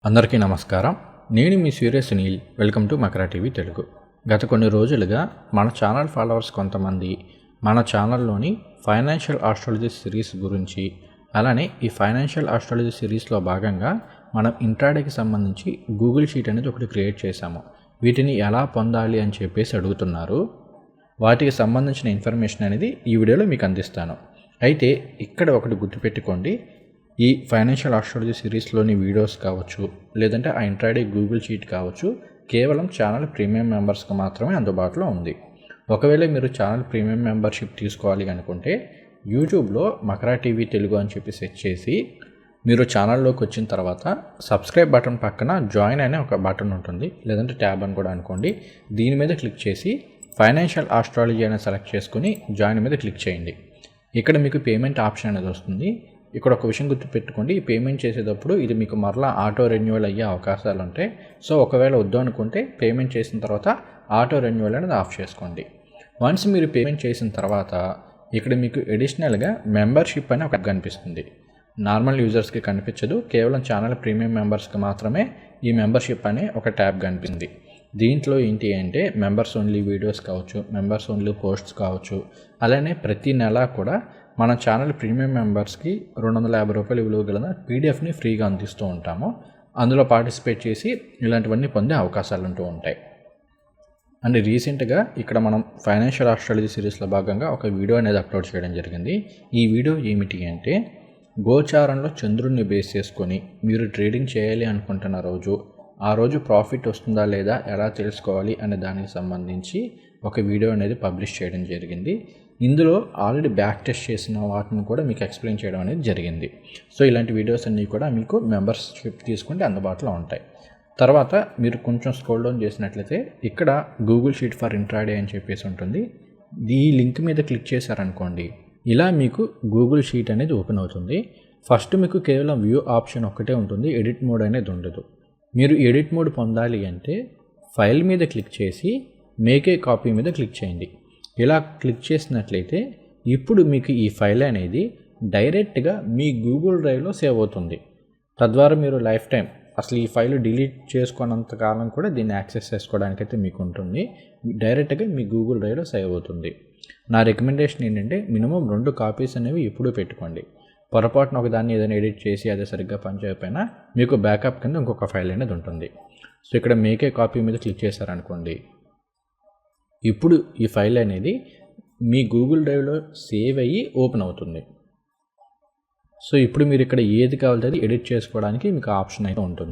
అందరికీ నమస్కారం. నేను మీ Surya Sunil. Welcome to Makara TV Telugu. గత కొన్ని రోజులుగా మన ఛానల్ ఫాలోవర్స్ కొంతమంది మన ఛానల్లోని ఫైనాన్షియల్ ఆస్ట్రాలజీ సిరీస్ గురించి, అలానే ఈ ఫైనాన్షియల్ ఆస్ట్రాలజీ సిరీస్లో భాగంగా మనం ఇంట్రాడేకి సంబంధించి గూగుల్ షీట్ అనేది ఒకటి క్రియేట్ చేశాము. వీటిని ఎలా పొందాలి అని చెప్పేసి అడుగుతున్నారు. వాటికి సంబంధించిన ఇన్ఫర్మేషన్ అనేది ఈ వీడియోలో మీకు అందిస్తాను. అయితే ఇక్కడ ఒకటి గుర్తుపెట్టుకోండి, ఈ ఫైనాన్షియల్ ఆస్ట్రాలజీ సిరీస్లోని వీడియోస్ కావచ్చు, లేదంటే ఆ ఇంట్రాడే గూగుల్ షీట్ కావచ్చు, కేవలం ఛానల్ ప్రీమియం మెంబర్స్కి మాత్రమే అందుబాటులో ఉంది. ఒకవేళ మీరు ఛానల్ ప్రీమియం మెంబర్షిప్ తీసుకోవాలి అనుకుంటే యూట్యూబ్లో మకరా టీవీ తెలుగు అని చెప్పి సెర్చ్ చేసి మీరు ఛానల్లోకి వచ్చిన తర్వాత సబ్స్క్రైబ్ బటన్ పక్కన జాయిన్ అనే ఒక బటన్ ఉంటుంది, లేదంటే ట్యాబ్ అని కూడా అనుకోండి. దీని మీద క్లిక్ చేసి ఫైనాన్షియల్ ఆస్ట్రాలజీ అనేది సెలెక్ట్ చేసుకుని జాయిన్ మీద క్లిక్ చేయండి. ఇక్కడ మీకు పేమెంట్ ఆప్షన్ అనేది వస్తుంది. ఇక్కడ ఒక విషయం గుర్తుపెట్టుకోండి, ఈ పేమెంట్ చేసేటప్పుడు ఇది మీకు మరలా ఆటో రెన్యువల్ అయ్యే అవకాశాలు ఉంటాయి. సో ఒకవేళ వద్దు అనుకుంటే పేమెంట్ చేసిన తర్వాత ఆటో రెన్యువల్ అనేది ఆఫ్ చేసుకోండి. వన్స్ మీరు పేమెంట్ చేసిన తర్వాత ఇక్కడ మీకు అడిషనల్గా మెంబర్షిప్ అని ఒకటి కనిపిస్తుంది. నార్మల్ యూజర్స్కి కనిపించదు, కేవలం ఛానల్ ప్రీమియం మెంబర్స్కి మాత్రమే ఈ మెంబర్షిప్ అనే ఒక ట్యాబ్ కనిపిస్తుంది. దీంట్లో ఏంటి అంటే మెంబర్స్ ఓన్లీ వీడియోస్ కావచ్చు, మెంబర్స్ ఓన్లీ పోస్ట్స్ కావచ్చు, అలానే ప్రతి నెల కూడా మన ఛానల్ ప్రీమియం మెంబర్స్కి 250 రూపాయలు విలువ గల పీడిఎఫ్ని ఫ్రీగా అందిస్తూ ఉంటాము. అందులో పార్టిసిపేట్ చేసి ఇలాంటివన్నీ పొందే అవకాశాలు ఉంటూ ఉంటాయి. అండ్ రీసెంట్గా ఇక్కడ మనం ఫైనాన్షియల్ ఆస్ట్రాలజీ సిరీస్లో భాగంగా ఒక వీడియో అనేది అప్లోడ్ చేయడం జరిగింది. ఈ వీడియో ఏమిటి అంటే, గోచారంలో చంద్రుడిని బేస్ చేసుకొని మీరు ట్రేడింగ్ చేయాలి అనుకుంటున్న రోజు, ఆ రోజు ప్రాఫిట్ వస్తుందా లేదా ఎలా తెలుసుకోవాలి అనే దానికి సంబంధించి ఒక వీడియో అనేది పబ్లిష్ చేయడం జరిగింది. ఇందులో ఆల్రెడీ బ్యాక్ టెస్ట్ చేసిన వాటిని కూడా మీకు ఎక్స్ప్లెయిన్ చేయడం అనేది జరిగింది. సో ఇలాంటి వీడియోస్ అన్నీ కూడా మీకు మెంబర్షిప్ తీసుకుంటే అందుబాటులో ఉంటాయి. తర్వాత మీరు కొంచెం స్క్రోల్ డౌన్ చేసినట్లయితే ఇక్కడ గూగుల్ షీట్ ఫర్ ఇంట్రాడే అని చెప్పేసి ఉంటుంది. ఈ లింక్ మీద క్లిక్ చేశారనుకోండి, ఇలా మీకు గూగుల్ షీట్ అనేది ఓపెన్ అవుతుంది. ఫస్ట్ మీకు కేవలం వ్యూ ఆప్షన్ ఒక్కటే ఉంటుంది, ఎడిట్ మోడ్ అనేది ఉండదు. మీరు ఎడిట్ మోడ్ పొందాలి అంటే ఫైల్ మీద క్లిక్ చేసి మేక్ ఏ కాపీ మీద క్లిక్ చేయండి. ఇలా క్లిక్ చేసినట్లయితే ఇప్పుడు మీకు ఈ ఫైల్ అనేది డైరెక్ట్గా మీ గూగుల్ డ్రైవ్లో సేవ్ అవుతుంది. తద్వారా మీరు లైఫ్ టైం అసలు ఈ ఫైల్ డిలీట్ చేసుకున్నంత కాలం కూడా దీన్ని యాక్సెస్ చేసుకోవడానికైతే మీకు ఉంటుంది. డైరెక్ట్గా మీ గూగుల్ డ్రైవ్లో సేవ్ అవుతుంది. నా రికమెండేషన్ ఏంటంటే మినిమం 2 కాపీస్ అనేవి ఎప్పుడూ పెట్టుకోండి. పొరపాటున ఒకదాన్ని ఏదైనా ఎడిట్ చేసి అదే సరిగ్గా పనిచేయకపోయినా మీకు బ్యాకప్ కింద ఇంకొక ఫైల్ అనేది ఉంటుంది. సో ఇక్కడ మేక్ ఏ కాపీ మీద క్లిక్ చేశారనుకోండి, ఇప్పుడు ఈ ఫైల్ అనేది మీ గూగుల్ డ్రైవ్లో సేవ్ అయ్యి ఓపెన్ అవుతుంది. సో ఇప్పుడు మీరు ఇక్కడ ఏది కావాలంటే అది ఎడిట్ చేసుకోవడానికి మీకు ఆప్షన్ అయితే ఉంటుంది.